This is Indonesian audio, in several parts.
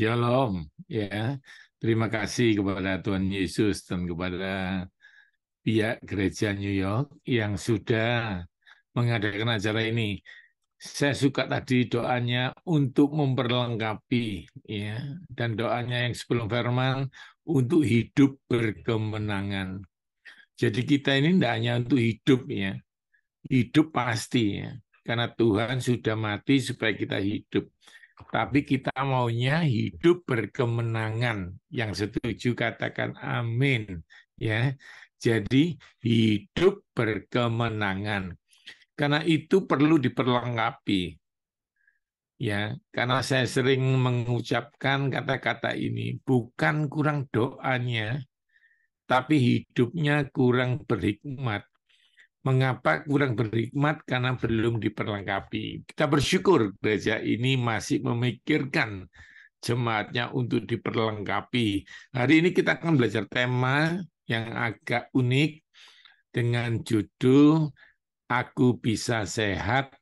Shalom, ya. Terima kasih kepada Tuhan Yesus dan kepada pihak Gereja New York yang sudah mengadakan acara ini. Saya suka tadi doanya untuk memperlengkapi, ya, dan doanya yang sebelum firman untuk hidup berkemenangan. Jadi kita ini tidak hanya untuk hidup, ya, hidup pasti, ya, karena Tuhan sudah mati supaya kita hidup. Tapi kita maunya hidup berkemenangan. Yang setuju katakan amin. Ya, jadi hidup berkemenangan. Karena itu perlu diperlengkapi. Ya, karena saya sering mengucapkan kata-kata ini, bukan kurang doanya, tapi hidupnya kurang berhikmat. Mengapa kurang berhikmat? Karena belum diperlengkapi. Kita bersyukur gereja ini masih memikirkan jemaatnya untuk diperlengkapi. Hari ini kita akan belajar tema yang agak unik dengan judul Aku Bisa Sehat,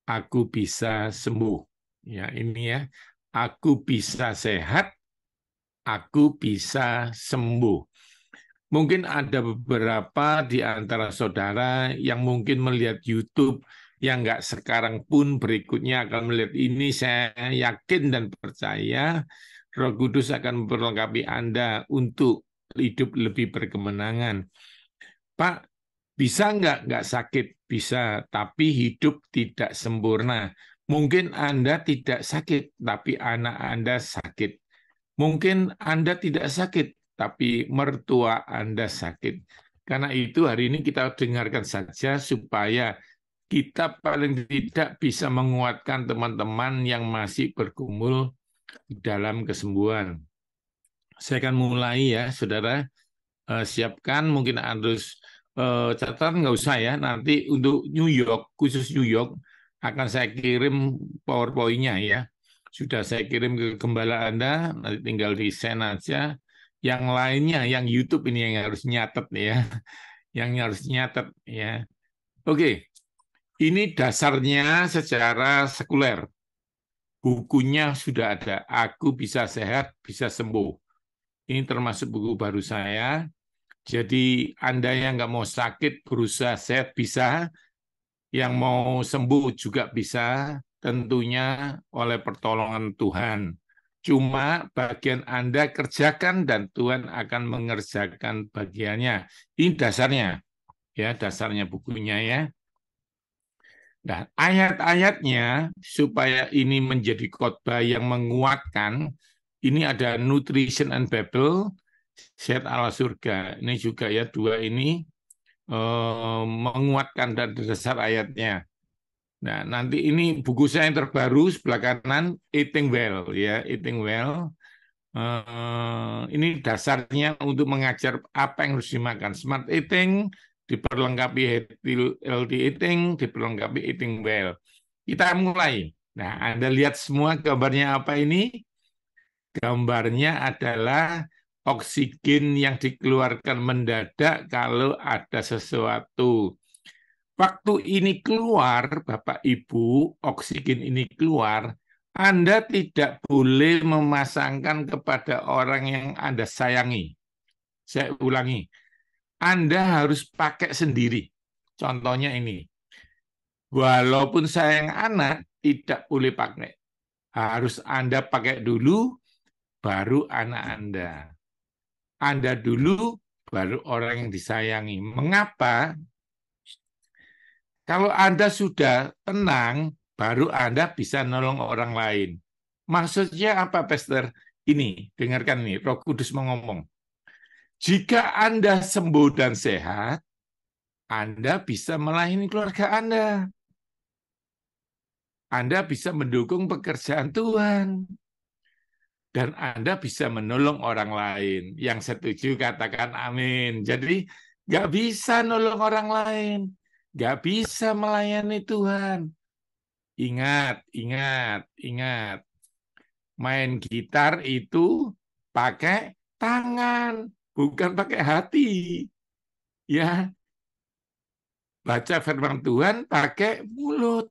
Aku Bisa Sembuh. Ya, ini ya. Aku bisa sehat, aku bisa sembuh. Mungkin ada beberapa di antara saudara yang mungkin melihat YouTube yang nggak sekarang pun berikutnya akan melihat ini. Saya yakin dan percaya Roh Kudus akan memperlengkapi Anda untuk hidup lebih berkemenangan. Pak, bisa nggak sakit? Bisa, tapi hidup tidak sempurna. Mungkin Anda tidak sakit, tapi anak Anda sakit. Mungkin Anda tidak sakit, tapi mertua Anda sakit. Karena itu hari ini kita dengarkan saja supaya kita paling tidak bisa menguatkan teman-teman yang masih bergumul dalam kesembuhan. Saya akan mulai ya, saudara. Siapkan, mungkin harus catatan nggak usah ya. Nanti untuk New York, khusus New York, akan saya kirim PowerPoint-nya ya. Sudah saya kirim ke gembala Anda, nanti tinggal di-send aja. Yang lainnya, yang YouTube ini yang harus nyatet ya. Yang harus nyatet ya. Oke, ini dasarnya secara sekuler. Bukunya sudah ada. Aku Bisa Sehat, Bisa Sembuh. Ini termasuk buku baru saya. Jadi Anda yang nggak mau sakit, berusaha sehat bisa, yang mau sembuh juga bisa, tentunya oleh pertolongan Tuhan. Cuma bagian Anda kerjakan dan Tuhan akan mengerjakan bagiannya. Ini dasarnya, ya dasarnya bukunya ya. Nah, ayat-ayatnya supaya ini menjadi khotbah yang menguatkan, ini ada Nutrition and Bible, Sehat ala Surga. Ini juga ya dua ini menguatkan dan dasar ayatnya. Nah, nanti ini buku saya yang terbaru sebelah kanan, Eating Well ya, Eating Well. Ini dasarnya untuk mengajar apa yang harus dimakan. Smart Eating diperlengkapi healthy eating, diperlengkapi eating well. Kita mulai. Nah, Anda lihat semua gambarnya apa ini? Gambarnya adalah oksigen yang dikeluarkan mendadak kalau ada sesuatu. Waktu ini keluar, Bapak Ibu, oksigen ini keluar, Anda tidak boleh memasangkan kepada orang yang Anda sayangi. Saya ulangi, Anda harus pakai sendiri. Contohnya ini, walaupun sayang anak, tidak boleh pakai. Harus Anda pakai dulu, baru anak Anda. Anda dulu, baru orang yang disayangi. Mengapa? Kalau Anda sudah tenang, baru Anda bisa nolong orang lain. Maksudnya apa, Pastor? Ini, dengarkan nih, Roh Kudus mengomong. Jika Anda sembuh dan sehat, Anda bisa melayani keluarga Anda. Anda bisa mendukung pekerjaan Tuhan. Dan Anda bisa menolong orang lain. Yang setuju katakan amin. Jadi nggak bisa nolong orang lain. Nggak bisa melayani Tuhan. Ingat, ingat, ingat. Main gitar itu pakai tangan, bukan pakai hati. Ya, baca firman Tuhan pakai mulut.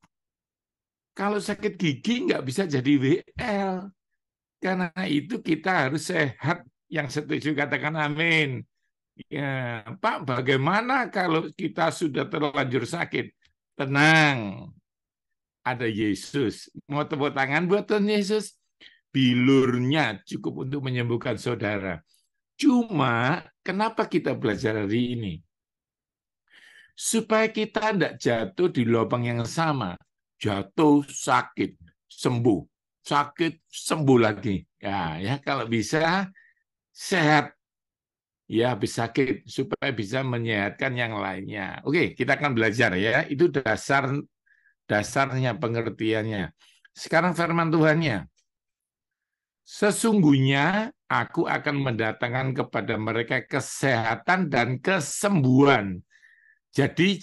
Kalau sakit gigi nggak bisa jadi WL. Karena itu kita harus sehat. Yang setuju katakan amin. Ya, Pak, bagaimana kalau kita sudah terlanjur sakit? Tenang, ada Yesus. Mau tepuk tangan buat Tuhan Yesus? Bilurnya cukup untuk menyembuhkan saudara. Cuma, kenapa kita belajar hari ini? Supaya kita tidak jatuh di lubang yang sama. Jatuh, sakit, sembuh. Sakit, sembuh lagi. Ya, kalau bisa, sehat. Ya, habis sakit. Supaya bisa menyehatkan yang lainnya. Oke, kita akan belajar ya. Itu dasarnya pengertiannya. Sekarang firman Tuhannya. Sesungguhnya aku akan mendatangkan kepada mereka kesehatan dan kesembuhan. Jadi,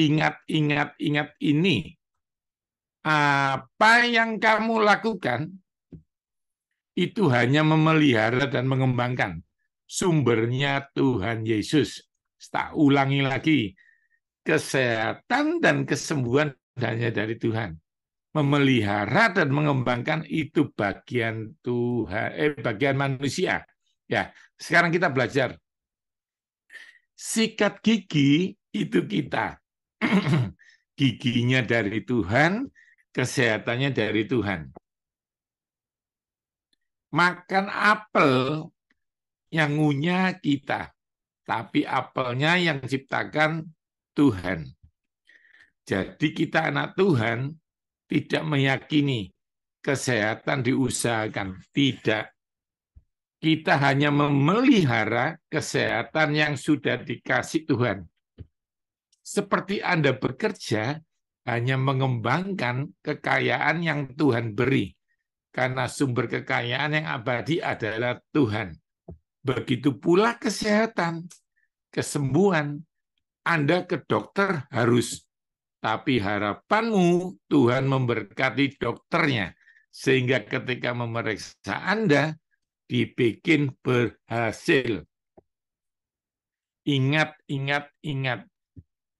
ingat ini. Apa yang kamu lakukan itu hanya memelihara dan mengembangkan. Sumbernya Tuhan Yesus. Tak ulangi lagi. Kesehatan dan kesembuhan hanya dari Tuhan. Memelihara dan mengembangkan itu bagian Tuhan, bagian manusia. Ya, sekarang kita belajar. Sikat gigi itu kita. Giginya dari Tuhan, kesehatannya dari Tuhan. Makan apel yang ngunyah kita, tapi apelnya yang ciptakan Tuhan. Jadi kita anak Tuhan tidak meyakini kesehatan diusahakan. Tidak. Kita hanya memelihara kesehatan yang sudah dikasih Tuhan. Seperti Anda bekerja, hanya mengembangkan kekayaan yang Tuhan beri. Karena sumber kekayaan yang abadi adalah Tuhan. Begitu pula kesehatan, kesembuhan. Anda ke dokter harus, tapi harapanmu Tuhan memberkati dokternya. Sehingga ketika memeriksa Anda, dibikin berhasil. Ingat.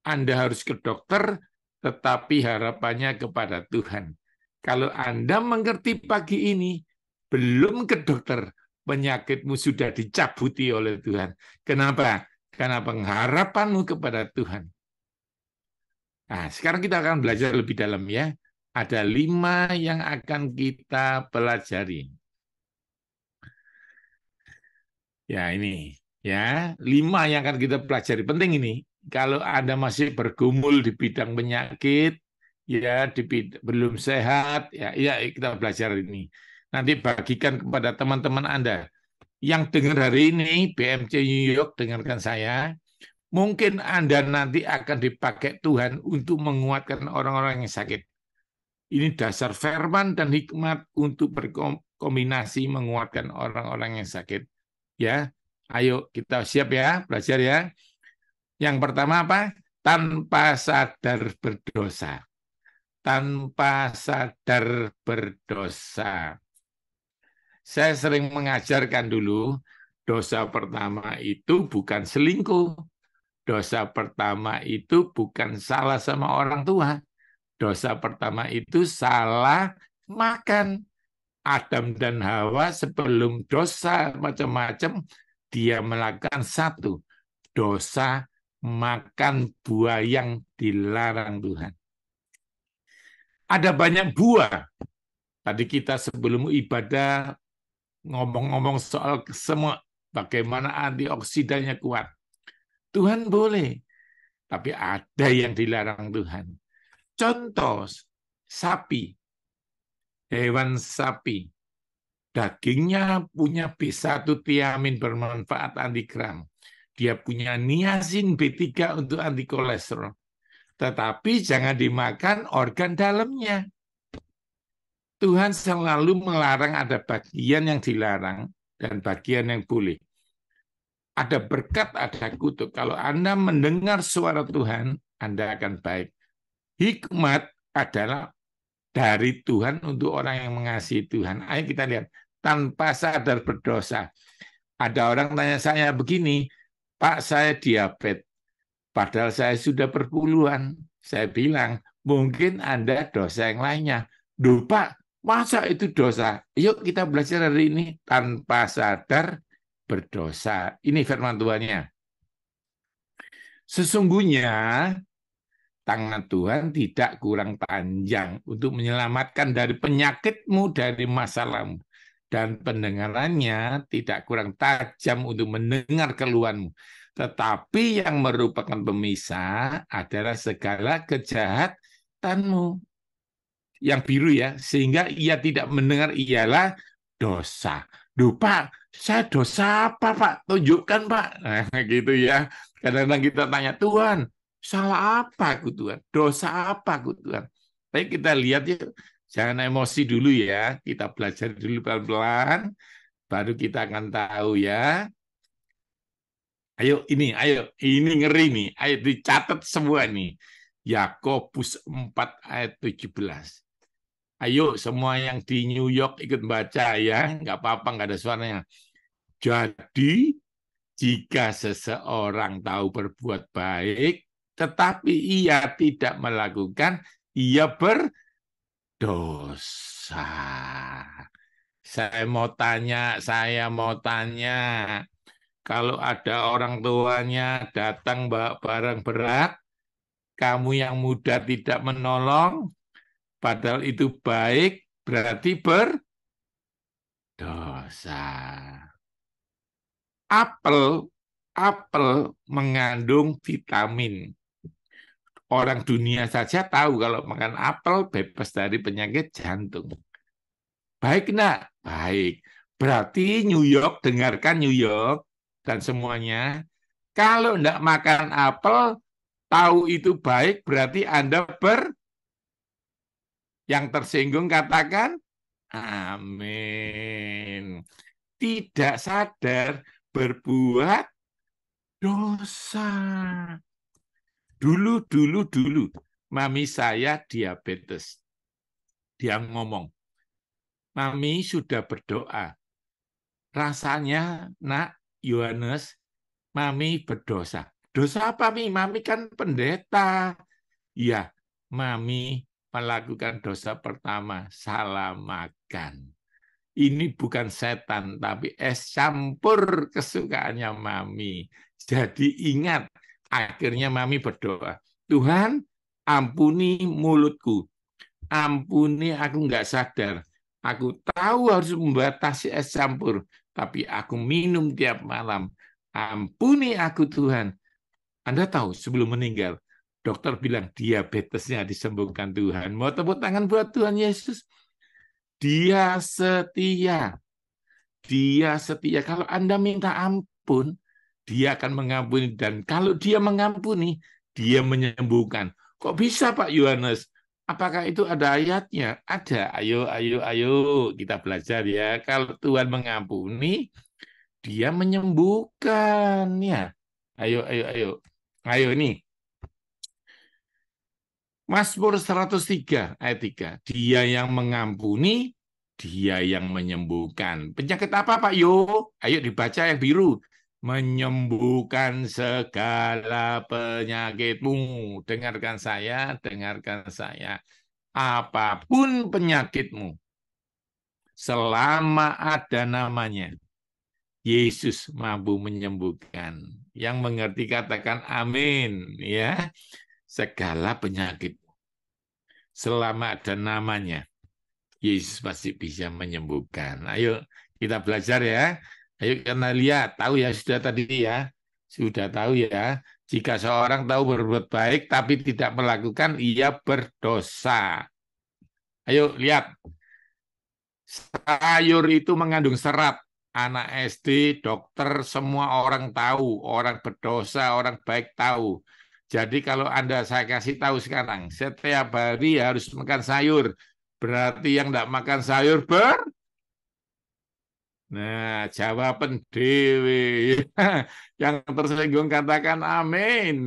Anda harus ke dokter, tetapi harapannya kepada Tuhan. Kalau Anda mengerti pagi ini, belum ke dokter, penyakitmu sudah dicabuti oleh Tuhan. Kenapa? Karena pengharapanmu kepada Tuhan. Nah, sekarang kita akan belajar lebih dalam ya. Ada 5 yang akan kita pelajari. Ya, ini. Ya, 5 yang akan kita pelajari. Penting ini. Kalau Anda masih bergumul di bidang penyakit, ya belum sehat, ya kita belajar ini. Nanti bagikan kepada teman-teman Anda. Yang dengar hari ini, BMC New York, dengarkan saya. Mungkin Anda nanti akan dipakai Tuhan untuk menguatkan orang-orang yang sakit. Ini dasar firman dan hikmat untuk berkombinasi menguatkan orang-orang yang sakit. Ya, ayo kita siap ya, belajar ya. Yang pertama apa? Tanpa sadar berdosa. Tanpa sadar berdosa. Saya sering mengajarkan dulu, dosa pertama itu bukan selingkuh. Dosa pertama itu bukan salah sama orang tua. Dosa pertama itu salah makan. Adam dan Hawa sebelum dosa macam-macam, dia melakukan satu, dosa makan buah yang dilarang Tuhan. Ada banyak buah. Tadi kita sebelum ibadah ngomong-ngomong soal semua, bagaimana antioksidannya kuat. Tuhan boleh, tapi ada yang dilarang Tuhan. Contoh, sapi, hewan sapi. Dagingnya punya B1 tiamin bermanfaat anti kram. Dia punya niacin B3 untuk anti kolesterol. Tetapi jangan dimakan organ dalamnya. Tuhan selalu melarang, ada bagian yang dilarang dan bagian yang boleh. Ada berkat, ada kutuk. Kalau Anda mendengar suara Tuhan, Anda akan baik. Hikmat adalah dari Tuhan untuk orang yang mengasihi Tuhan. Ayo kita lihat, tanpa sadar berdosa. Ada orang tanya saya begini, Pak, saya diabetes. Padahal saya sudah berpuluhan. Saya bilang, mungkin Anda dosa yang lainnya. Duh, Pak, Masa itu dosa? Yuk kita belajar hari ini tanpa sadar berdosa. Ini firman Tuhannya. Sesungguhnya tangan Tuhan tidak kurang panjang untuk menyelamatkan dari penyakitmu, dari masalahmu. Dan pendengarannya tidak kurang tajam untuk mendengar keluhanmu. Tetapi yang merupakan pemisah adalah segala kejahatanmu. Yang biru ya, sehingga ia tidak mendengar ialah dosa. Duh Pak, saya dosa apa Pak? Tunjukkan Pak. Nah, gitu ya. Kadang-kadang kita tanya, Tuhan, salah apa aku Tuhan? Dosa apa aku Tuhan? Tapi kita lihat ya, jangan emosi dulu ya. Kita belajar dulu pelan-pelan, baru kita akan tahu ya. Ini ngeri nih. Ayo dicatat semua nih. Yakobus 4 ayat 17. Ayo semua yang di New York ikut baca ya, nggak apa-apa, nggak ada suaranya. Jadi jika seseorang tahu berbuat baik, tetapi ia tidak melakukan, ia berdosa. Saya mau tanya, kalau ada orang tuanya datang bawa barang berat, kamu yang muda tidak menolong, padahal itu baik, berarti berdosa. Apel, apel mengandung vitamin. Orang dunia saja tahu kalau makan apel bebas dari penyakit jantung. Baik, nak? Baik. Berarti New York, dengarkan New York dan semuanya. Kalau enggak makan apel, tahu itu baik, berarti Anda yang tersinggung katakan, amin. Tidak sadar berbuat dosa. Dulu, mami saya diabetes. Dia ngomong, mami sudah berdoa. Rasanya, nak, Yohanes, mami berdosa. Dosa apa, Mi? Mami kan pendeta. Ya, mami melakukan dosa pertama, salah makan. Ini bukan setan, tapi es campur kesukaannya mami. Jadi ingat, akhirnya mami berdoa, Tuhan ampuni mulutku, ampuni aku nggak sadar. Aku tahu harus membatasi es campur, tapi aku minum tiap malam. Ampuni aku Tuhan. Anda tahu sebelum meninggal, dokter bilang diabetesnya disembuhkan Tuhan. Mau tepuk tangan buat Tuhan Yesus? Dia setia. Dia setia. Kalau Anda minta ampun, dia akan mengampuni. Dan kalau dia mengampuni, dia menyembuhkan. Kok bisa Pak Yohanes? Apakah itu ada ayatnya? Ada. Ayo, kita belajar ya. Kalau Tuhan mengampuni, dia menyembuhkan. Ya. Ayo. Ayo nih. Mazmur 103 ayat 3. Dia yang mengampuni, dia yang menyembuhkan. Penyakit apa Pak Yo? Ayo dibaca yang biru. Menyembuhkan segala penyakitmu. Dengarkan saya, dengarkan saya. Apapun penyakitmu, selama ada namanya, Yesus mampu menyembuhkan. Yang mengerti katakan amin ya. Segala penyakit selama ada namanya, Yesus pasti bisa menyembuhkan. Ayo kita belajar ya. Ayo karena lihat, tahu ya sudah tadi ya. Sudah tahu ya. Jika seorang tahu berbuat baik tapi tidak melakukan, ia berdosa. Ayo lihat, sayur itu mengandung serat. Anak SD, dokter, semua orang tahu. Orang berdosa, orang baik tahu. Jadi kalau saya kasih tahu sekarang, setiap hari harus makan sayur. Berarti yang tidak makan sayur Nah, jawaban dewe. Yang tersinggung katakan amin.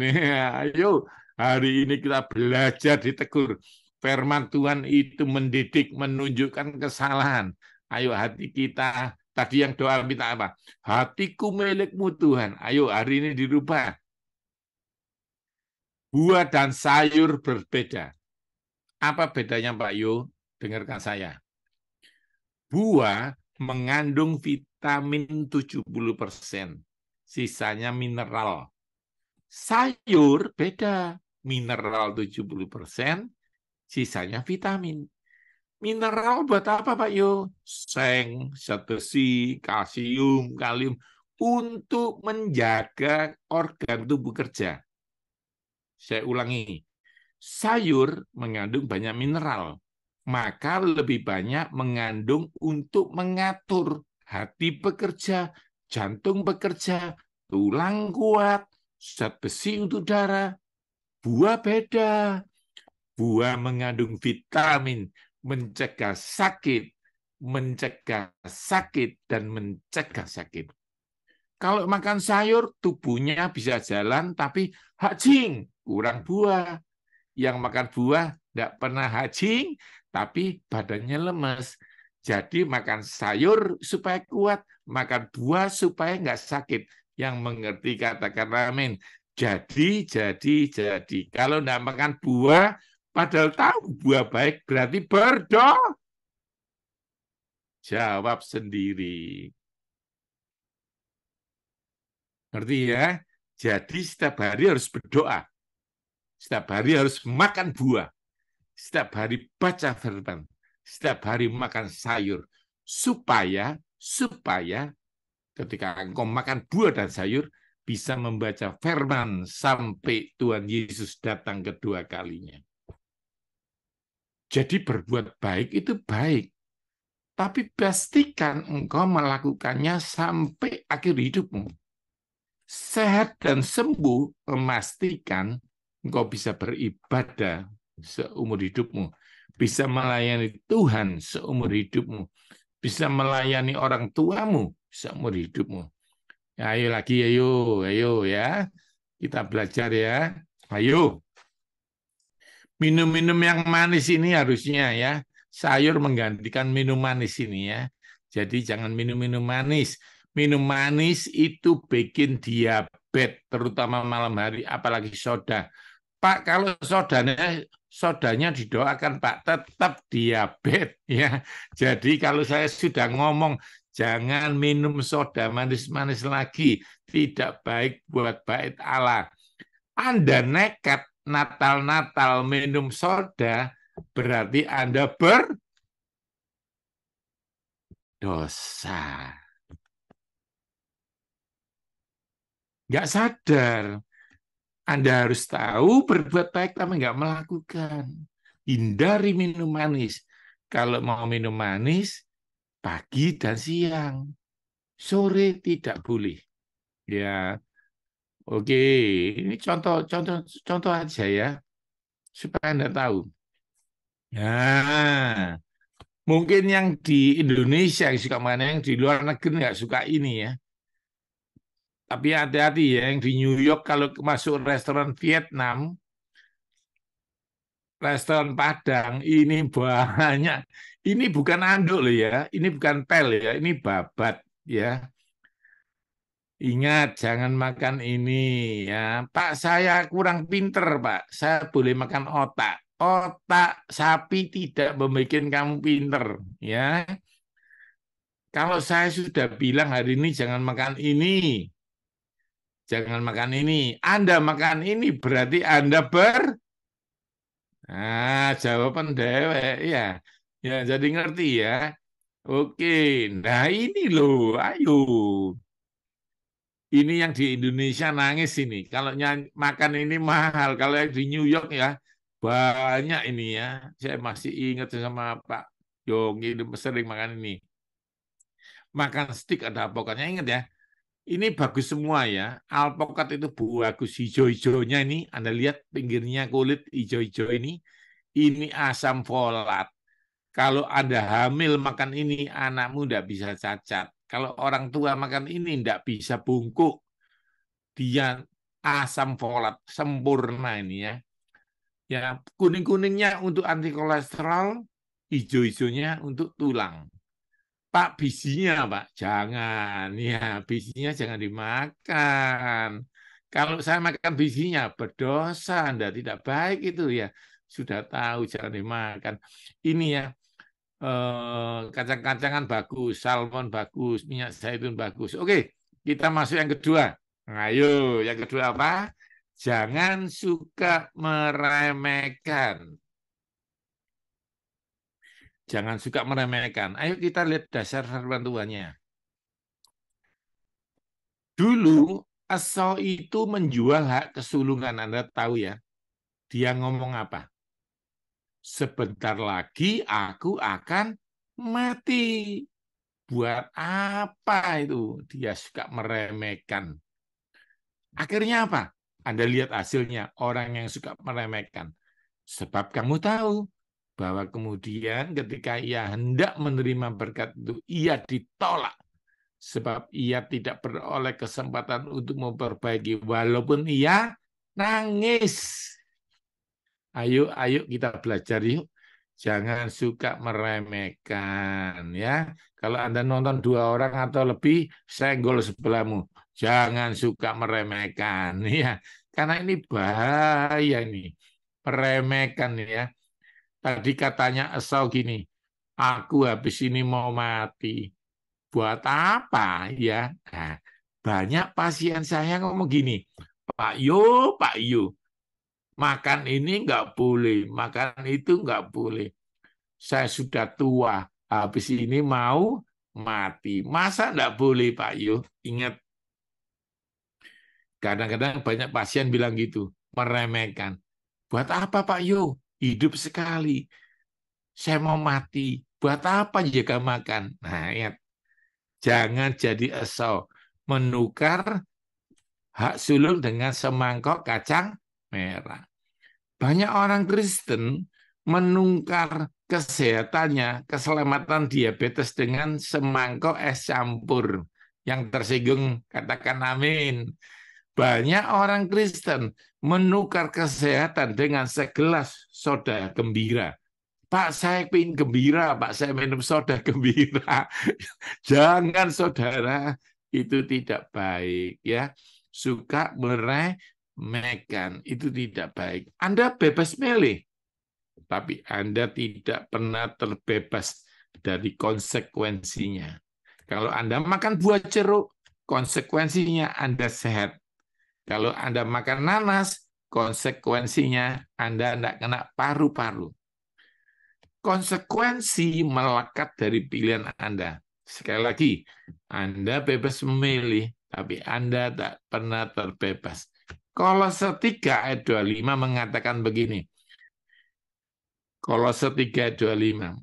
Ayo, hari ini kita belajar ditegur. Firman Tuhan itu mendidik, menunjukkan kesalahan. Ayo hati kita, tadi yang doa minta apa? Hatiku milikmu Tuhan. Ayo hari ini dirubah. Buah dan sayur berbeda. Apa bedanya Pak Yo? Dengarkan saya. Buah mengandung vitamin 70%, sisanya mineral. Sayur beda, mineral 70%, sisanya vitamin. Mineral buat apa Pak Yo? Seng, zat besi, kalsium, kalium untuk menjaga organ tubuh kerja. Saya ulangi, sayur mengandung banyak mineral, maka lebih banyak mengandung untuk mengatur hati bekerja, jantung bekerja, tulang kuat, zat besi untuk darah. Buah beda. Buah mengandung vitamin, mencegah sakit, dan mencegah sakit. Kalau makan sayur, tubuhnya bisa jalan, tapi hajing, kurang buah. Yang makan buah tidak pernah hajing, tapi badannya lemes. Jadi makan sayur supaya kuat, makan buah supaya nggak sakit. Yang mengerti katakan amin. Jadi. Kalau nggak makan buah, padahal tahu buah baik, berarti berdoa. Jawab sendiri. Ngerti ya? Jadi setiap hari harus berdoa. Setiap hari harus makan buah. Setiap hari baca firman. Setiap hari makan sayur. Supaya ketika engkau makan buah dan sayur, bisa membaca firman sampai Tuhan Yesus datang kedua kalinya. Jadi berbuat baik itu baik. Tapi pastikan engkau melakukannya sampai akhir hidupmu. Sehat dan sembuh memastikan engkau bisa beribadah seumur hidupmu, bisa melayani Tuhan seumur hidupmu, bisa melayani orang tuamu seumur hidupmu. Ya, ayo lagi, ayo ya. Kita belajar ya. Ayo. Minum-minum yang manis ini harusnya ya. Sayur menggantikan minum manis ini ya. Jadi jangan minum-minum manis. Minum manis itu bikin diabetes, terutama malam hari, apalagi soda. Pak, kalau sodanya didoakan Pak, tetap diabetes ya. Jadi kalau saya sudah ngomong jangan minum soda manis-manis lagi, tidak baik buat bait Allah. Anda nekat Natal-Natal minum soda, berarti Anda berdosa. Nggak sadar. Anda harus tahu berbuat baik tapi nggak melakukan. Hindari minum manis. Kalau mau minum manis, pagi dan siang. Sore tidak boleh. Ya, oke. Ini contoh aja ya, supaya Anda tahu. Nah, mungkin yang di Indonesia yang suka mana, yang di luar negeri nggak suka ini ya. Tapi hati-hati ya, yang di New York kalau masuk restoran Vietnam, restoran Padang, ini banyak. Ini bukan anduk loh ya, ini bukan pel ya, ini babat ya. Ingat, jangan makan ini ya. Pak, saya kurang pinter, Pak. Saya boleh makan otak. Otak sapi tidak membuat kamu pinter ya. Kalau saya sudah bilang hari ini jangan makan ini, jangan makan ini. Anda makan ini berarti Anda jawaban dewek ya. Ya, jadi ngerti ya. Oke, nah ini loh, ayo. Ini yang di Indonesia nangis ini. Kalau makan ini mahal. Kalau yang di New York ya banyak ini ya. Saya masih ingat sama Pak Yonggi sering makan ini. Makan stik ada pokoknya ingat ya. Ini bagus semua ya. Alpokat itu bagus hijau-hijaunya ini. Anda lihat pinggirnya kulit hijau-hijau ini. Ini asam folat. Kalau Anda hamil makan ini, anakmu tidak bisa cacat. Kalau orang tua makan ini, tidak bisa bungkuk. Dia asam folat sempurna ini ya. Ya, kuning-kuningnya untuk anti kolesterol, hijau-hijaunya untuk tulang. Pak, bisinya, Pak, jangan. Ya, bisinya jangan dimakan. Kalau saya makan bisinya, berdosa, Anda tidak baik itu ya. Sudah tahu, jangan dimakan. Ini ya, kacang-kacangan bagus, salmon bagus, minyak zaitun bagus. Oke, kita masuk yang kedua. Ayo, yang kedua apa? Jangan suka meremehkan. Jangan suka meremehkan. Ayo kita lihat dasar firman Tuhannya. Dulu Esau itu menjual hak kesulungan. Anda tahu ya. Dia ngomong apa? Sebentar lagi aku akan mati. Buat apa itu? Dia suka meremehkan. Akhirnya apa? Anda lihat hasilnya. Orang yang suka meremehkan. Sebab kamu tahu bahwa kemudian ketika ia hendak menerima berkat itu, ia ditolak. Sebab ia tidak beroleh kesempatan untuk memperbaiki walaupun ia nangis. Ayo, ayo kita belajar yuk. Jangan suka meremehkan ya. Kalau Anda nonton 2 orang atau lebih, senggol sebelahmu. Jangan suka meremehkan ya. Karena ini bahaya ini. Meremehkan ya. Tadi katanya Esau gini, aku habis ini mau mati. Buat apa ya? Nah, banyak pasien saya ngomong gini, Pak Yo, makan ini nggak boleh, makan itu nggak boleh. Saya sudah tua, habis ini mau mati. Masa nggak boleh, Pak Yo? Ingat, kadang-kadang banyak pasien bilang gitu, meremehkan. Buat apa, Pak Yo? Hidup sekali. Saya mau mati. Buat apa jaga makan? Nah, ingat, jangan jadi Esau. Menukar hak sulung dengan semangkok kacang merah. Banyak orang Kristen menukar kesehatannya, keselamatan diabetes dengan semangkok es campur. Yang tersinggung katakan amin. Banyak orang Kristen menukar kesehatan dengan segelas soda gembira. Pak, saya ingin gembira, Pak, saya minum soda gembira. Jangan, saudara, itu tidak baik ya. Suka meremehkan, itu tidak baik. Anda bebas milih, tapi Anda tidak pernah terbebas dari konsekuensinya. Kalau Anda makan buah jeruk, konsekuensinya Anda sehat. Kalau Anda makan nanas, konsekuensinya Anda tidak kena paru-paru. Konsekuensi melekat dari pilihan Anda. Sekali lagi, Anda bebas memilih, tapi Anda tak pernah terbebas. Kolose 3 ayat 25 mengatakan begini. Kolose 3 ayat 25.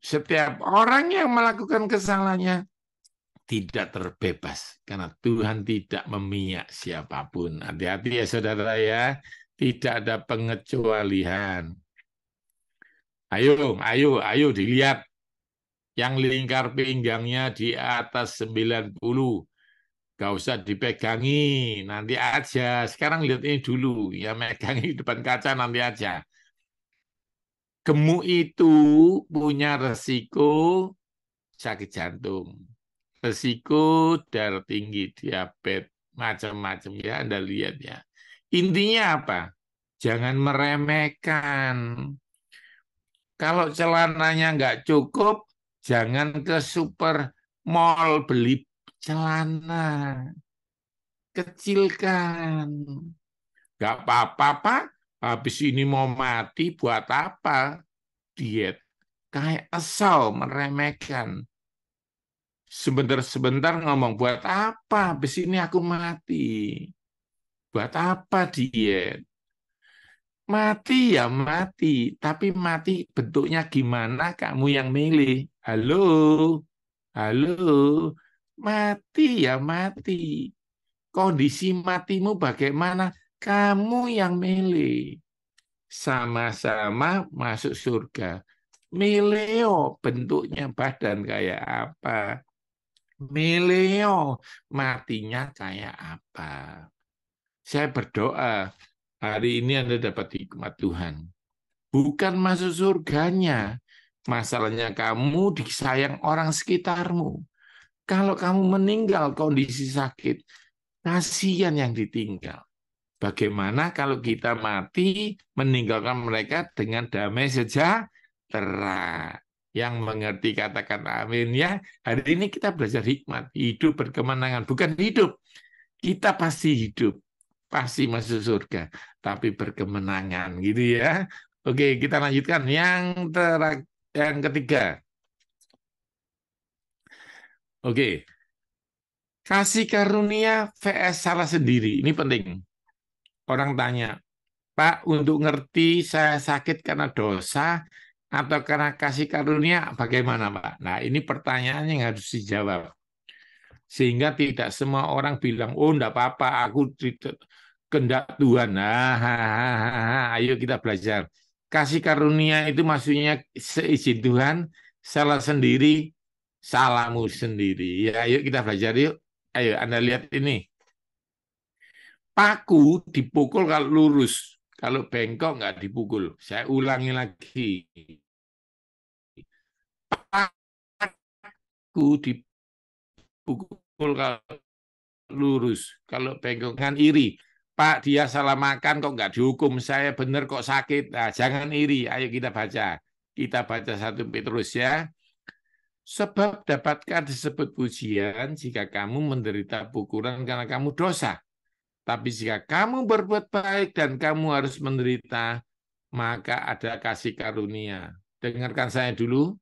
Setiap orang yang melakukan kesalahannya tidak terbebas karena Tuhan tidak memihak siapapun. Hati-hati ya saudara ya, tidak ada pengecualian. Ayo dilihat yang lingkar pinggangnya di atas 90. Gak usah dipegangi, nanti aja. Sekarang lihat ini dulu, ya megangi depan kaca nanti aja. Gemuk itu punya resiko sakit jantung, resiko darah tinggi, diabetes, macam-macam ya Anda lihat ya. Intinya apa? Jangan meremehkan. Kalau celananya nggak cukup, jangan ke super mall beli celana. Kecilkan. Nggak apa-apa, Pak. Habis ini mau mati, buat apa? Diet. Kayak Esau meremehkan. Sebentar-sebentar ngomong, buat apa? Habis ini aku mati. Buat apa diet? Mati ya mati, tapi mati bentuknya gimana kamu yang milih. Halo, halo, mati ya mati. Kondisi matimu bagaimana? Kamu yang milih. Sama-sama masuk surga. Mileo bentuknya badan kayak apa? Mileo matinya kayak apa? Saya berdoa hari ini Anda dapat hikmat Tuhan. Bukan masuk surganya. Masalahnya kamu disayang orang sekitarmu. Kalau kamu meninggal kondisi sakit, kasihan yang ditinggal. Bagaimana kalau kita mati meninggalkan mereka dengan damai sejahtera? sejahtera. Yang mengerti katakan amin ya. Hari ini kita belajar hikmat. Hidup berkemenangan. Bukan hidup. Kita pasti hidup. Pasti masuk surga. Tapi berkemenangan gitu ya. Oke, kita lanjutkan. Yang ketiga. Oke. Kasih karunia vs salah sendiri. Ini penting. Orang tanya, Pak, untuk ngerti saya sakit karena dosa atau karena kasih karunia, bagaimana, Pak? Nah, ini pertanyaan yang harus dijawab. Sehingga tidak semua orang bilang, oh, enggak apa-apa, aku tidak kehendak Tuhan. Nah, ayo kita belajar. Kasih karunia itu maksudnya seizin Tuhan, salah sendiri, salahmu sendiri. Ya, ayo kita belajar yuk. Ayo, Anda lihat ini. Paku dipukul kalau lurus, kalau bengkok nggak dipukul. Saya ulangi lagi. Paku dipukul kalau lurus, kalau bengkok kan iri. Pak, dia salah makan kok nggak dihukum. Saya benar kok sakit. Nah, jangan iri. Ayo kita baca. Kita baca 1 Petrus ya. Sebab dapatkah disebut pujian jika kamu menderita pukulan karena kamu dosa. Tapi jika kamu berbuat baik dan kamu harus menderita, maka ada kasih karunia. Dengarkan saya dulu.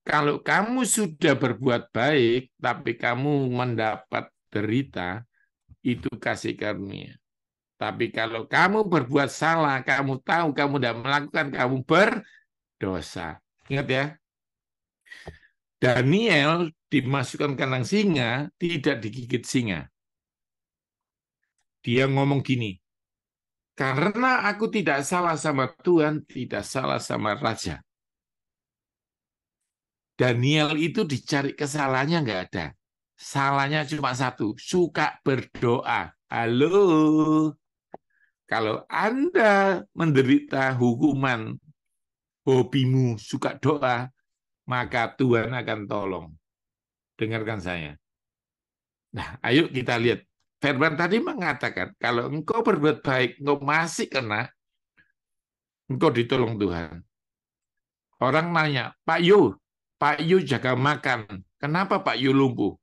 Kalau kamu sudah berbuat baik, tapi kamu mendapat derita, itu kasih karunia. Tapi kalau kamu berbuat salah, kamu tahu kamu tidak melakukan, kamu berdosa. Ingat ya, Daniel dimasukkan kandang singa, tidak digigit singa. Dia ngomong gini, karena aku tidak salah sama Tuhan, tidak salah sama Raja. Daniel itu dicari kesalahannya nggak ada. Salahnya cuma satu, suka berdoa. Halo, kalau Anda menderita hukuman hobimu suka doa, maka Tuhan akan tolong. Dengarkan saya. Nah, ayo kita lihat. Firman tadi mengatakan, kalau engkau berbuat baik, engkau masih kena, engkau ditolong Tuhan. Orang nanya, Pak Yu jaga makan. Kenapa Pak Yu lumpuh?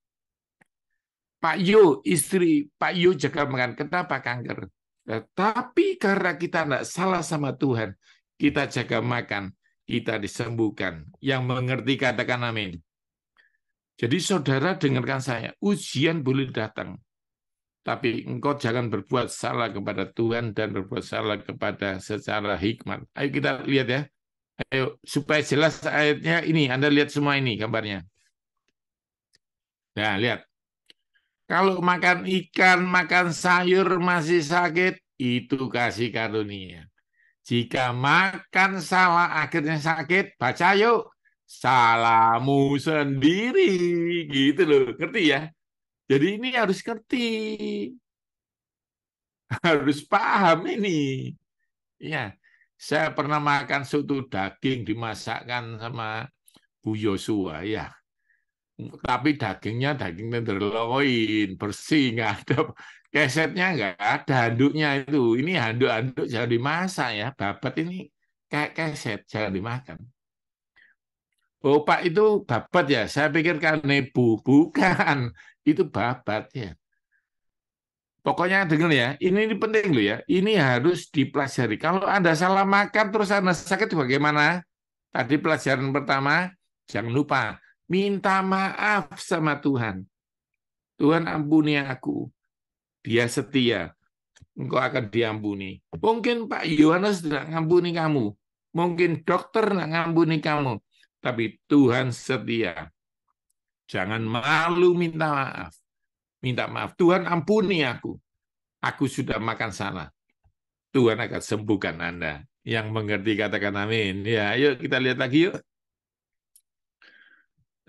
Pak Yu, istri Pak Yu jaga makan. Kenapa kanker? Tapi karena kita tidak salah sama Tuhan, kita jaga makan, kita disembuhkan. Yang mengerti katakan amin. Jadi saudara dengarkan saya, ujian boleh datang. Tapi engkau jangan berbuat salah kepada Tuhan dan berbuat salah kepada secara hikmat. Ayo kita lihat ya. Ayo, supaya jelas ayatnya ini, Anda lihat semua ini gambarnya. Nah, lihat. Kalau makan ikan, makan sayur masih sakit, itu kasih karunia. Jika makan salah akhirnya sakit, baca yuk. Salahmu sendiri. Gitu loh, ngerti ya? Jadi ini harus ngerti. Harus paham ini. Ya, saya pernah makan soto daging dimasakkan sama Bu Yosua. Ya, tapi dagingnya daging tenderloin, bersih, nggak ada kesetnya, nggak ada handuknya itu. Ini handuk-handuk jangan dimasak ya, babat ini kayak keset, jangan dimakan. Oh Pak, itu babat ya, saya pikir kan nebu, bukan, itu babat ya. Pokoknya dengar ya, ini penting loh ya, ini harus dipelajari. Kalau Anda salah makan terus Anda sakit bagaimana? Tadi pelajaran pertama, jangan lupa minta maaf sama Tuhan. Tuhan ampuni aku. Dia setia. Engkau akan diampuni. Mungkin Pak Yohanes tidak ngampuni kamu. Mungkin dokter tidak ngampuni kamu. Tapi Tuhan setia. Jangan malu minta maaf. Minta maaf. Tuhan ampuni aku. Aku sudah makan salah. Tuhan akan sembuhkan Anda. Yang mengerti katakan amin. Ya, ayo kita lihat lagi yuk.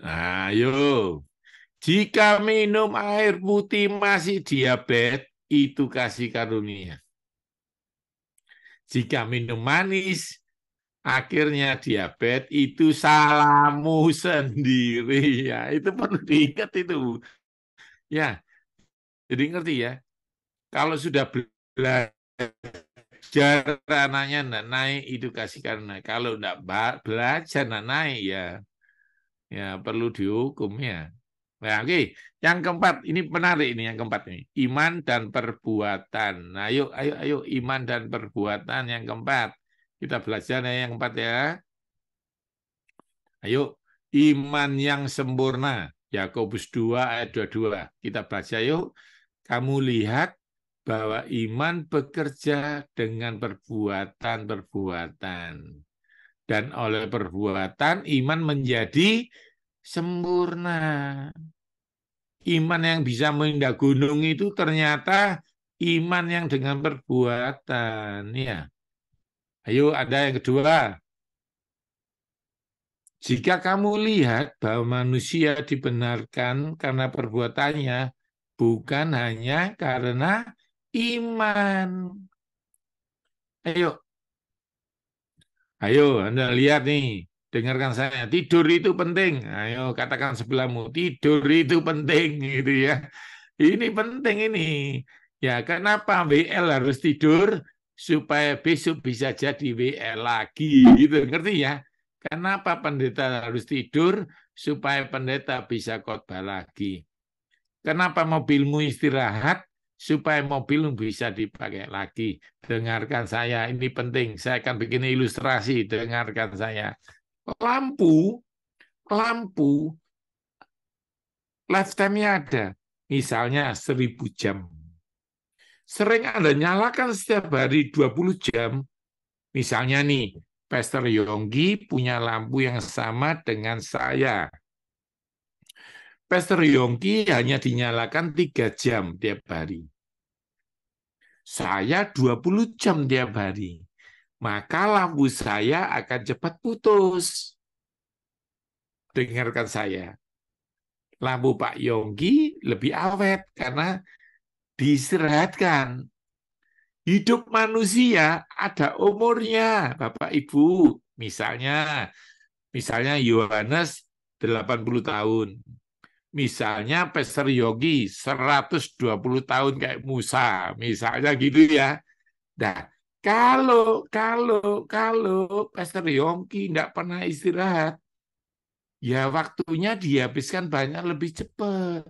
Ayo. Jika minum air putih masih diabetes, itu kasih karunia. Jika minum manis, akhirnya diabetes, itu salahmu sendiri. Ya, itu perlu diingat itu. Ya, jadi ngerti ya. Kalau sudah belajar belajar anaknya enggak naik, edukasi karena kalau enggak belajar enggak naik ya perlu dihukum ya. Nah, oke. Yang keempat, ini menarik ini yang keempat ini. Iman dan perbuatan. Nah, ayo iman dan perbuatan yang keempat. Kita belajar ya yang keempat ya. Ayo, iman yang sempurna. Yakobus 2 ayat 22. Kita baca yuk. Kamu lihat bahwa iman bekerja dengan perbuatan-perbuatan. Dan oleh perbuatan, iman menjadi sempurna. Iman yang bisa mengindah gunung itu ternyata iman yang dengan perbuatan. Ya. Ayo, ada yang kedua. Jika kamu lihat bahwa manusia dibenarkan karena perbuatannya, bukan hanya karena iman. Ayo, ayo, Anda lihat nih, dengarkan saya. Tidur itu penting. Ayo, katakan sebelahmu, tidur itu penting, gitu ya. Ini penting ini. Ya, kenapa WL harus tidur supaya besok bisa jadi WL lagi, gitu. Ngerti ya? Kenapa pendeta harus tidur supaya pendeta bisa khotbah lagi? Kenapa mobilmu istirahat supaya mobilmu bisa dipakai lagi? Dengarkan saya, ini penting. Saya akan bikin ilustrasi, dengarkan saya. Lampu, lampu, lifetime-nya ada. Misalnya 1000 jam. Sering Anda nyalakan setiap hari 20 jam. Misalnya nih, Pastor Yonggi punya lampu yang sama dengan saya. Pastor Yonggi hanya dinyalakan 3 jam tiap hari. Saya 20 jam tiap hari. Maka lampu saya akan cepat putus. Dengarkan saya. Lampu Pak Yonggi lebih awet karena diistirahatkan. Hidup manusia ada umurnya, Bapak Ibu. Misalnya Yohanes 80 tahun. Misalnya Pastor Yogi 120 tahun kayak Musa, misalnya gitu ya. Nah, kalau Pastor Yogi tidak pernah istirahat, ya waktunya dihabiskan banyak lebih cepat.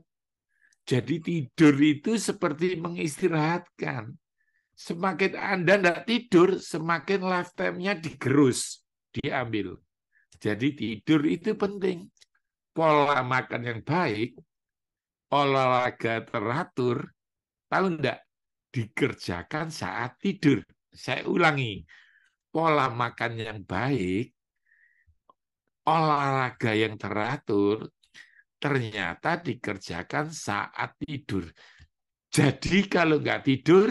Jadi tidur itu seperti mengistirahatkan. Semakin Anda tidak tidur, semakin lifetime-nya digerus, diambil. Jadi tidur itu penting. Pola makan yang baik, olahraga teratur, tahu enggak? Dikerjakan saat tidur. Saya ulangi, pola makan yang baik, olahraga yang teratur, ternyata dikerjakan saat tidur. Jadi kalau nggak tidur,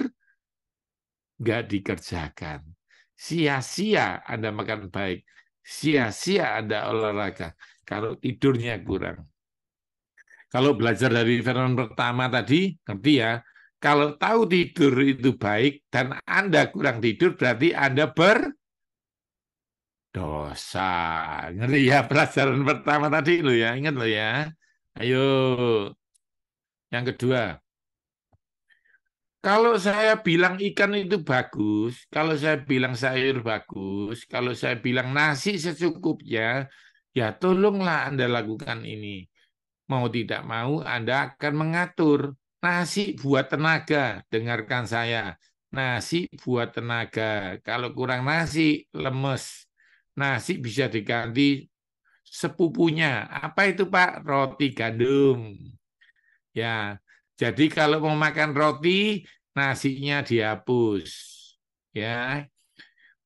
nggak dikerjakan. Sia-sia Anda makan baik, sia-sia Anda olahraga, kalau tidurnya kurang. Kalau belajar dari firman pertama tadi, ngerti ya, kalau tahu tidur itu baik dan Anda kurang tidur, berarti Anda berdosa. Ngerti ya pelajaran pertama tadi lo ya, ingat lo ya. Ayo, yang kedua. Kalau saya bilang ikan itu bagus, kalau saya bilang sayur bagus, kalau saya bilang nasi secukupnya, ya tolonglah Anda lakukan ini. Mau tidak mau Anda akan mengatur. Nasi buat tenaga, dengarkan saya. Nasi buat tenaga. Kalau kurang nasi, lemes. Nasi bisa diganti sepupunya. Apa itu Pak? Roti gandum. Ya, jadi kalau mau makan roti, nasinya dihapus. Ya,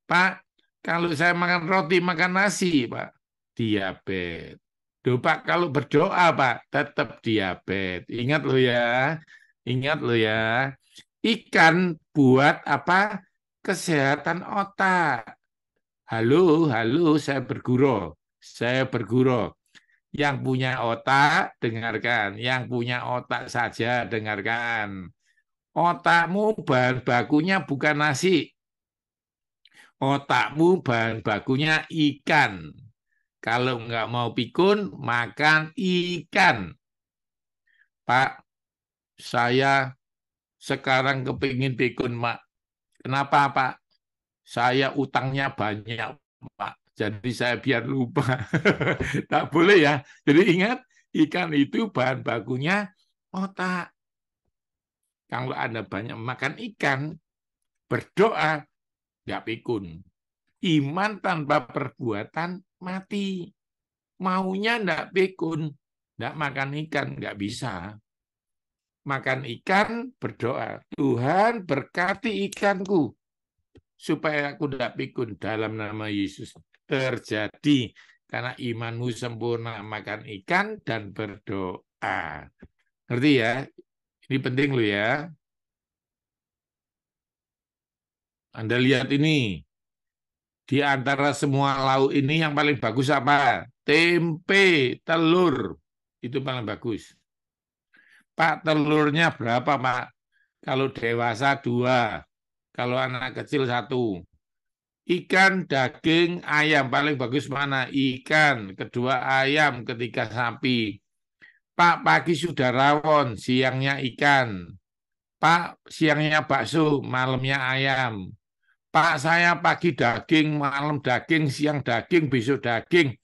Pak, kalau saya makan roti, makan nasi, Pak, diabetes. Duh, Pak, kalau berdoa, Pak, tetap diabetes. Ingat lo ya, ingat lo ya. Ikan buat apa? Kesehatan otak. Halo, halo, saya berguru. Yang punya otak, dengarkan. Yang punya otak saja, dengarkan. Otakmu bahan bakunya bukan nasi. Otakmu bahan bakunya ikan. Kalau nggak mau pikun, makan ikan. Pak, saya sekarang kepingin pikun, Mak. Kenapa, Pak? saya utangnya banyak, Pak. Jadi saya biar lupa. Tak boleh ya. Jadi ingat, ikan itu bahan bakunya otak. Kalau Anda banyak makan ikan, berdoa, nggak pikun. Iman tanpa perbuatan mati. Maunya nggak pikun, nggak makan ikan, nggak bisa. Makan ikan, berdoa. Tuhan berkati ikanku, supaya aku tidak pikun dalam nama Yesus. Terjadi karena imanmu sempurna, makan ikan dan berdoa. Ngerti ya? Ini penting loh ya. Anda lihat ini, di antara semua lauk ini yang paling bagus apa? Tempe, telur. Itu paling bagus. Pak, telurnya berapa, Pak? Kalau dewasa 2, kalau anak kecil 1. Ikan, daging, ayam paling bagus mana? Ikan, kedua ayam, ketiga sapi. Pak, pagi sudah rawon, siangnya ikan. Pak, siangnya bakso, malamnya ayam. Pak, saya pagi daging, malam daging, siang daging, besok daging.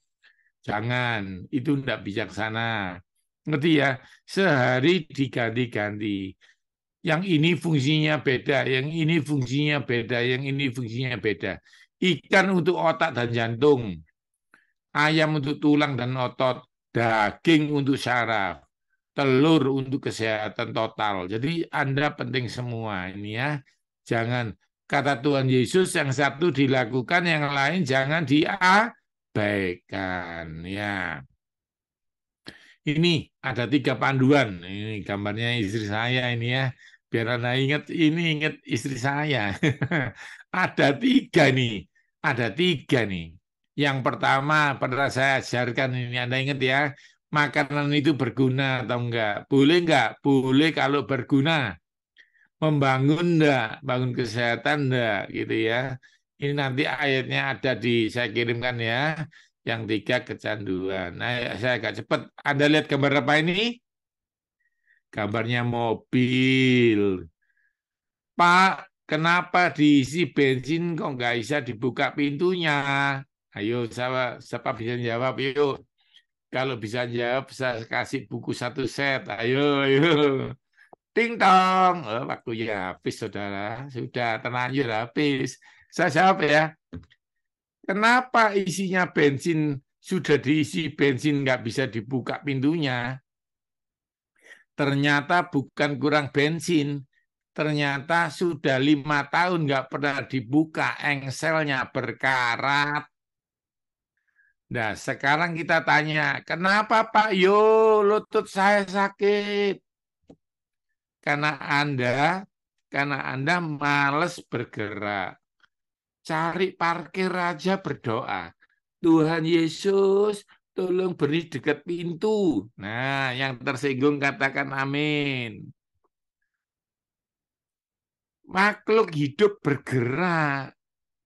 Jangan, itu tidak bijaksana. Ngerti ya? Sehari diganti-ganti. Yang ini fungsinya beda, yang ini fungsinya beda, yang ini fungsinya beda. Ikan untuk otak dan jantung, ayam untuk tulang dan otot, daging untuk saraf, telur untuk kesehatan total. Jadi Anda penting semua ini ya. Jangan, kata Tuhan Yesus, yang satu dilakukan, yang lain jangan diabaikan ya. Ini ada 3 panduan. Ini gambarnya istri saya ini ya. Biar Anda ingat, ini ingat istri saya. Ada 3 nih. Ada 3 nih. Yang pertama pernah saya ajarkan ini. Anda ingat ya. Makanan itu berguna atau enggak? Boleh enggak? Boleh kalau berguna. Membangun enggak? Bangun kesehatan enggak? Gitu ya. Ini nanti ayatnya ada di saya kirimkan ya. Yang 3 kecanduan. Nah, saya agak cepat. Anda lihat gambar apa ini? Gambarnya mobil. Pak, kenapa diisi bensin kok nggak bisa dibuka pintunya? Ayo, siapa bisa jawab? Yuk, kalau bisa jawab, saya kasih buku 1 set. Ayo, ayo. Ting tong. Oh, waktunya habis, saudara. Sudah terlanjur habis. Saya jawab ya. Kenapa isinya bensin, sudah diisi bensin nggak bisa dibuka pintunya? Ternyata bukan kurang bensin. Ternyata sudah 5 tahun nggak pernah dibuka, engselnya berkarat. Nah, sekarang kita tanya, kenapa Pak? Yo, lutut saya sakit. Karena Anda, karena Anda males bergerak. Cari parkir aja berdoa. Tuhan Yesus, tolong beri dekat pintu. Nah, yang tersinggung katakan amin. Makhluk hidup bergerak.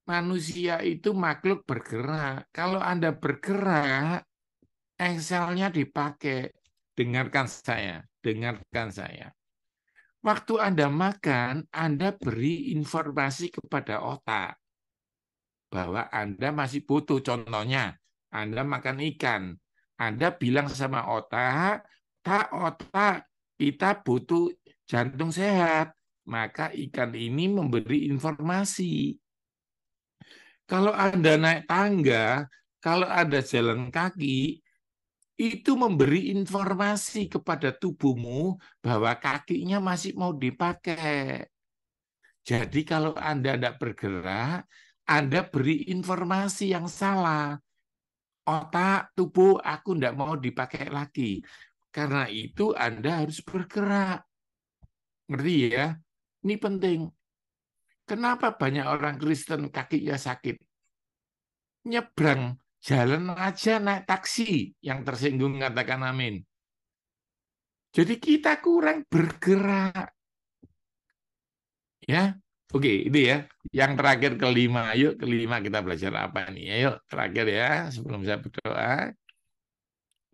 Manusia itu makhluk bergerak. Kalau Anda bergerak, engselnya dipakai. Dengarkan saya, dengarkan saya. Waktu Anda makan, Anda beri informasi kepada otak bahwa Anda masih butuh. Contohnya, Anda makan ikan. Anda bilang sama otak, otak, kita butuh jantung sehat. Maka ikan ini memberi informasi. Kalau Anda naik tangga, kalau Anda jalan kaki, itu memberi informasi kepada tubuhmu bahwa kakinya masih mau dipakai. Jadi kalau Anda tidak bergerak, Anda beri informasi yang salah. Otak, tubuh, aku tidak mau dipakai lagi. Karena itu Anda harus bergerak. Ngerti ya? Ini penting. Kenapa banyak orang Kristen kakinya sakit? Nyebrang jalan aja naik taksi, yang tersinggung katakan amin. Jadi kita kurang bergerak. Ya, oke, itu ya. Yang terakhir kelima, yuk kelima kita belajar apa nih? Ayo terakhir ya, sebelum saya berdoa.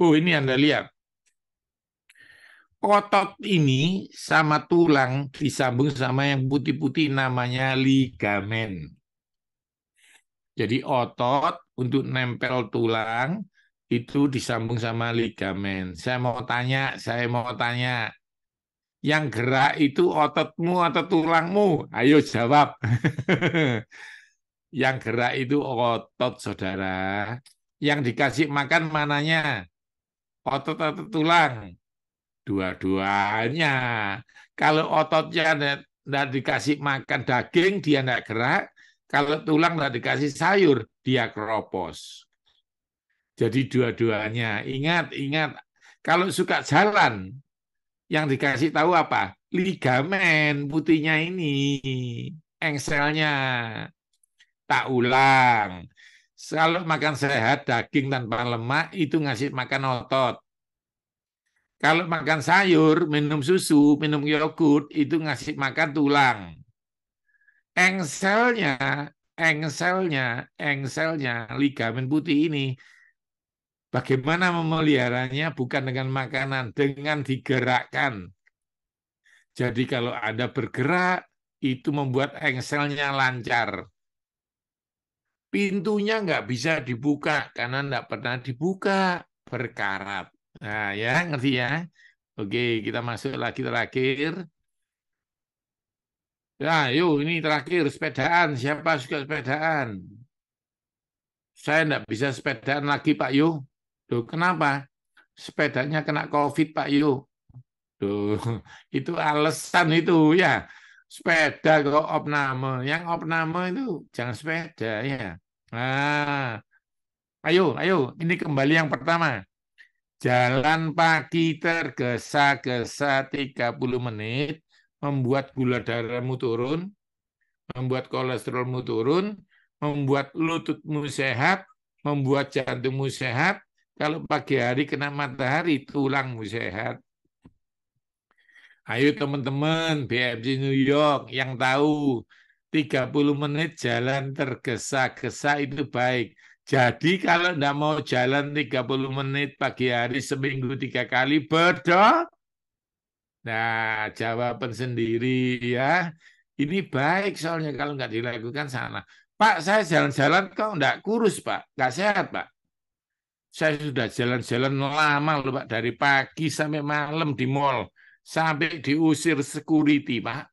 Oh, ini Anda lihat. Otot ini sama tulang disambung sama yang putih-putih namanya ligamen. Jadi otot untuk nempel tulang itu disambung sama ligamen. Saya mau tanya, yang gerak itu ototmu atau tulangmu? Ayo jawab. Yang gerak itu otot, saudara. Yang dikasih makan mananya? Otot atau tulang? Dua-duanya. Kalau ototnya tidak dikasih makan daging, dia tidak gerak. Kalau tulang tidak dikasih sayur, dia keropos. Jadi dua-duanya. Ingat, ingat. Kalau suka jalan, yang dikasih tahu apa? Ligamen putihnya ini, engselnya. Tak ulang. Kalau makan sehat, daging tanpa lemak, itu ngasih makan otot. Kalau makan sayur, minum susu, minum yogurt, itu ngasih makan tulang. Engselnya, engselnya, engselnya, ligamen putih ini, bagaimana memeliharanya? Bukan dengan makanan, dengan digerakkan. Jadi kalau Anda bergerak, itu membuat engselnya lancar. Pintunya nggak bisa dibuka karena nggak pernah dibuka, berkarat. Nah ya, ngerti ya? Oke, kita masuk lagi terakhir. Ya, yuk ini terakhir sepedaan. Siapa suka sepedaan? Saya nggak bisa sepedaan lagi, Pak Yu. Tuh, kenapa? Sepedanya kena COVID, Pak Yu. Tuh, itu alasan itu ya. Sepeda kok opname. Yang opname itu jangan sepeda ya. Nah, ayo, ayo. Ini kembali yang pertama. Jalan pagi tergesa-gesa 30 menit membuat gula darahmu turun, membuat kolesterolmu turun, membuat lututmu sehat, membuat jantungmu sehat. Kalau pagi hari kena matahari, tulangmu sehat. Ayo teman-teman, BFC New York yang tahu 30 menit jalan tergesa-gesa itu baik. Jadi kalau enggak mau jalan 30 menit pagi hari seminggu 3 kali, berdoa. Nah, jawaban sendiri ya. Ini baik soalnya kalau nggak dilakukan sana. Pak, saya jalan-jalan kok nggak kurus, Pak. Nggak sehat, Pak. Saya sudah jalan-jalan lama loh, Pak. Dari pagi sampai malam di mall. Sampai diusir security, Pak.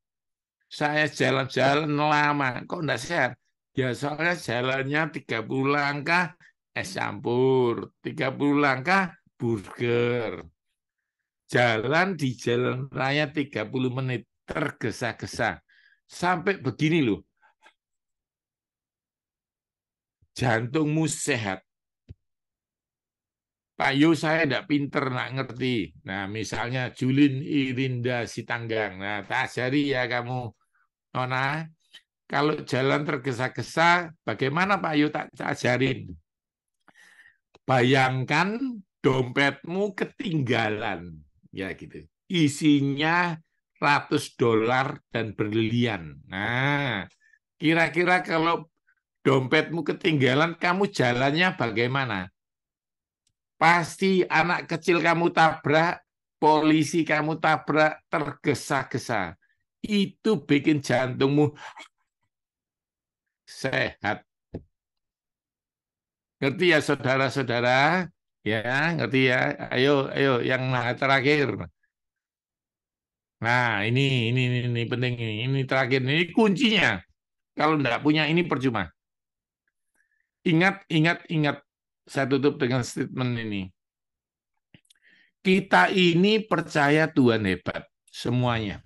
Saya jalan-jalan lama. Kok nggak sehat? Ya soalnya jalannya 30 langkah es campur. 30 langkah burger. Jalan di jalan raya 30 menit tergesa-gesa. Sampai begini loh, jantungmu sehat. Pak Yu saya tidak pinter, nak ngerti. Nah misalnya Julin Irinda Sitanggang. Nah tak ajari ya kamu, Nona. Kalau jalan tergesa-gesa, bagaimana Pak Yu tak ajarin? Bayangkan dompetmu ketinggalan. Ya gitu. Isinya $100 dan berlian. Nah, kira-kira kalau dompetmu ketinggalan, kamu jalannya bagaimana? Pasti anak kecil kamu tabrak, polisi kamu tabrak, tergesa-gesa. Itu bikin jantungmu sehat. Ngerti ya saudara-saudara? Ya, ngerti ya. Ayo, ayo, yang terakhir. Nah, ini penting ini terakhir ini kuncinya. Kalau enggak punya ini percuma. Ingat, ingat, ingat. Saya tutup dengan statement ini. Kita ini percaya Tuhan hebat, semuanya.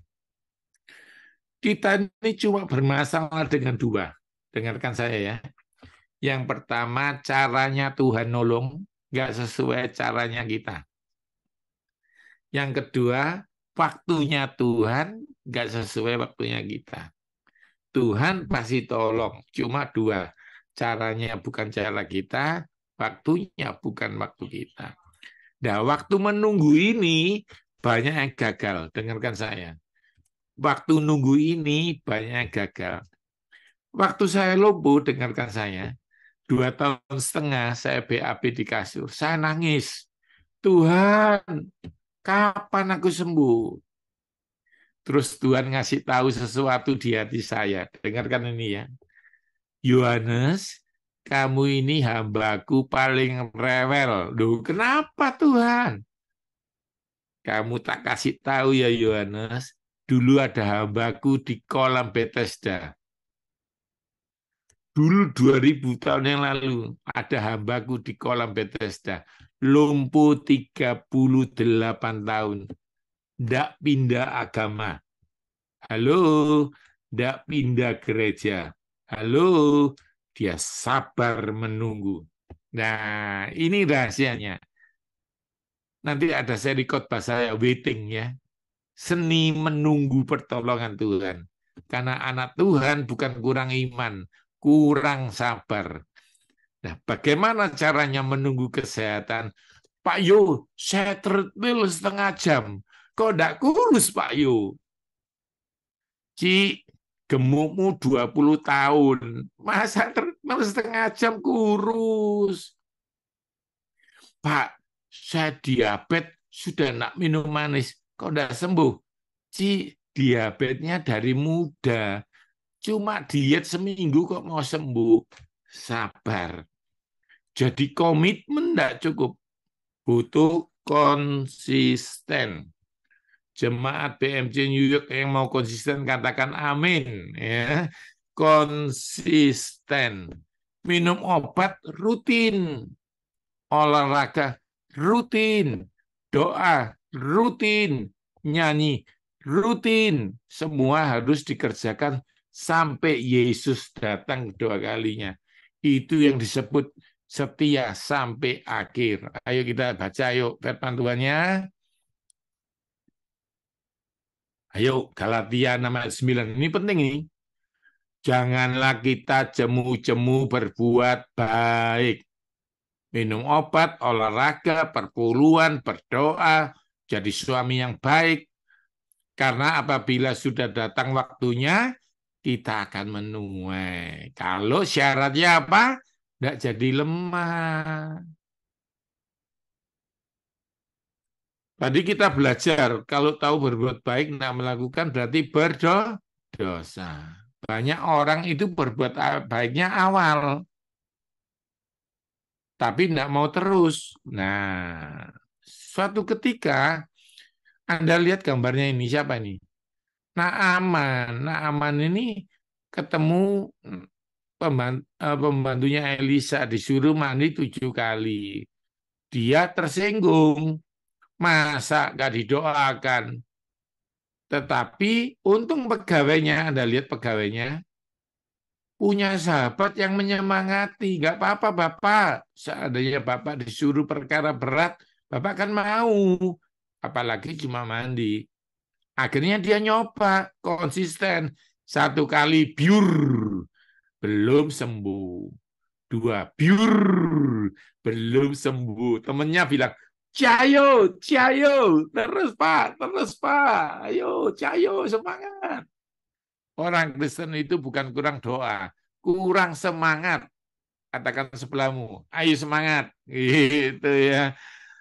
Kita ini cuma bermasalah dengan dua. Dengarkan saya ya. Yang pertama, caranya Tuhan nolong, nggak sesuai caranya kita. Yang kedua, waktunya Tuhan nggak sesuai waktunya kita. Tuhan pasti tolong, cuma dua. Caranya bukan cara kita, waktunya bukan waktu kita. Nah, waktu menunggu ini banyak yang gagal. Dengarkan saya. Waktu nunggu ini banyak yang gagal. Waktu saya lumpuh, dengarkan saya. 2 tahun setengah saya BAB di kasur. Saya nangis. Tuhan, kapan aku sembuh? Terus Tuhan ngasih tahu sesuatu di hati saya. Dengarkan ini ya. Yohanes kamu ini hambaku paling rewel. Duh, kenapa Tuhan? Kamu tak kasih tahu ya Yohanes, dulu ada hambaku di kolam Bethesda. Dulu 2000 tahun yang lalu ada hambaku di kolam Bethesda. Lumpuh 38 tahun. Tidak pindah agama. Halo, tidak pindah gereja. Halo, dia sabar menunggu. Nah, ini rahasianya. Nanti ada seri khotbah saya, waiting ya. Seni menunggu pertolongan Tuhan. Karena anak Tuhan bukan kurang iman, kurang sabar. Nah, bagaimana caranya menunggu kesehatan? Pak Yo, saya treadmill setengah jam. Kok tidak kurus Pak Yo? Ci, gemukmu 20 tahun. Masa treadmill setengah jam kurus? Pak, saya diabetes, sudah nak minum manis. Kok tidak sembuh? Ci, diabetesnya dari muda. Cuma diet seminggu kok mau sembuh. Sabar. Jadi komitmen tidak cukup. Butuh konsisten. Jemaat BMC New York yang mau konsisten katakan amin. Ya. Konsisten. Minum obat rutin. Olahraga rutin. Doa rutin. Nyanyi rutin. Semua harus dikerjakan sampai Yesus datang kedua kalinya. Itu yang disebut setia sampai akhir. Ayo kita baca yuk firman Tuhannya. Ayo Galatia 6 ayat 9. Ini penting ini. Janganlah kita jemu-jemu berbuat baik. Minum obat, olahraga, perpuluhan, berdoa, jadi suami yang baik. Karena apabila sudah datang waktunya, kita akan menuai. Kalau syaratnya apa? Tidak jadi lemah. Tadi kita belajar, kalau tahu berbuat baik, tidak melakukan berarti berdosa. Banyak orang itu berbuat baiknya awal, tapi tidak mau terus. Nah, suatu ketika, Anda lihat gambarnya ini, siapa ini? Naaman. Naaman ini ketemu pembantunya Elisa, disuruh mandi 7 kali. Dia tersinggung. Masa nggak didoakan? Tetapi untung pegawainya, Anda lihat pegawainya, punya sahabat yang menyemangati. Nggak apa-apa Bapak, seandainya Bapak disuruh perkara berat, Bapak kan mau. Apalagi cuma mandi. Akhirnya dia nyoba, konsisten. 1 kali, biur, belum sembuh. 2, biur, belum sembuh. Temennya bilang, Cayo, Cayo, terus Pak, ayo, Cayo, semangat. Orang Kristen itu bukan kurang doa, kurang semangat. Katakan sebelahmu, ayo semangat, gitu ya.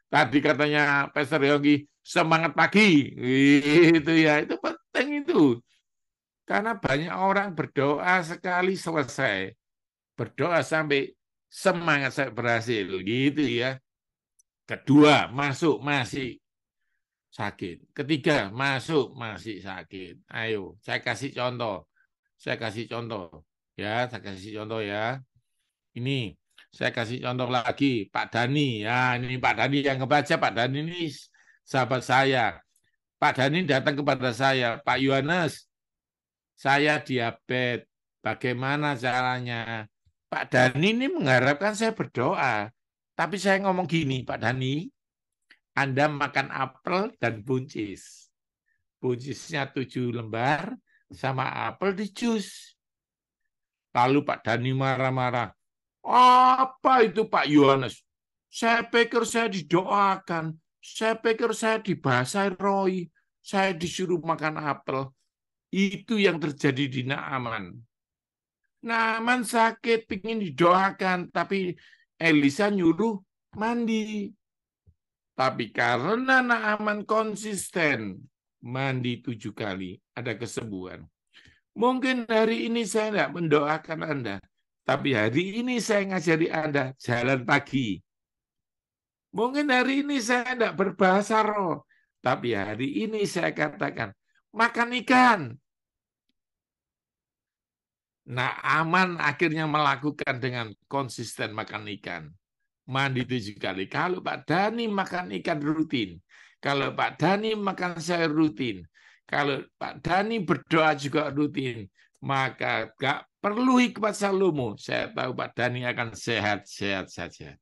Tadi katanya Pastor Yogi, semangat pagi, gitu ya. Itu penting itu, karena banyak orang berdoa sekali selesai, berdoa sampai semangat saya berhasil, gitu ya. Kedua, masuk masih sakit. Ketiga, masuk masih sakit. Ayo, saya kasih contoh. Saya kasih contoh. Ya, saya kasih contoh ya. Ini, saya kasih contoh lagi. Pak Dani. Ya, ini Pak Dani yang ngebaca. Pak Dani ini sahabat saya. Pak Dani datang kepada saya. Pak Yohanes, saya diabetes. Bagaimana caranya? Pak Dani ini mengharapkan saya berdoa. Tapi saya ngomong gini, Pak Dani, Anda makan apel dan buncis. Buncisnya 7 lembar, sama apel di jus. Lalu Pak Dani marah-marah. Apa itu Pak Yohanes? Saya pikir saya didoakan. Saya pikir saya dibasahi roh. Saya disuruh makan apel. Itu yang terjadi di Naaman. Naaman sakit, ingin didoakan. Tapi Elisa nyuruh mandi. Tapi karena Naaman konsisten, mandi 7 kali, ada kesembuhan. Mungkin hari ini saya tidak mendoakan Anda, Tapi hari ini saya ngajari Anda jalan pagi. Mungkin hari ini saya tidak berbahasa roh. Tapi hari ini saya katakan, makan ikan. Nah, aman akhirnya melakukan dengan konsisten makan ikan. Mandi 7 kali. Kalau Pak Dhani makan ikan rutin. Kalau Pak Dhani makan sayur rutin. Kalau Pak Dhani berdoa juga rutin. Maka gak perlu hikmat Salomo. Saya tahu Pak Dhani akan sehat-sehat saja.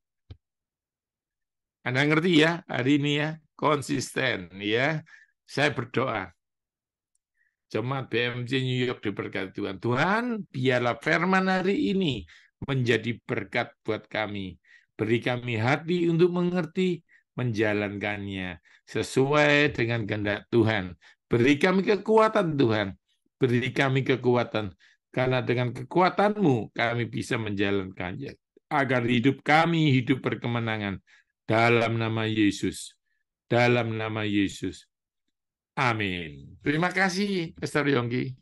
Anda ngerti ya hari ini ya? Konsisten ya. Saya berdoa. Jemaat BMC New York diberkati Tuhan. Tuhan, biarlah firman hari ini menjadi berkat buat kami. Beri kami hati untuk mengerti, menjalankannya sesuai dengan kehendak Tuhan. Beri kami kekuatan Tuhan. Beri kami kekuatan. Karena dengan kekuatan-Mu kami bisa menjalankannya. Agar hidup kami hidup berkemenangan. Dalam nama Yesus. Dalam nama Yesus. Amin. Terima kasih, Pastor Yongki.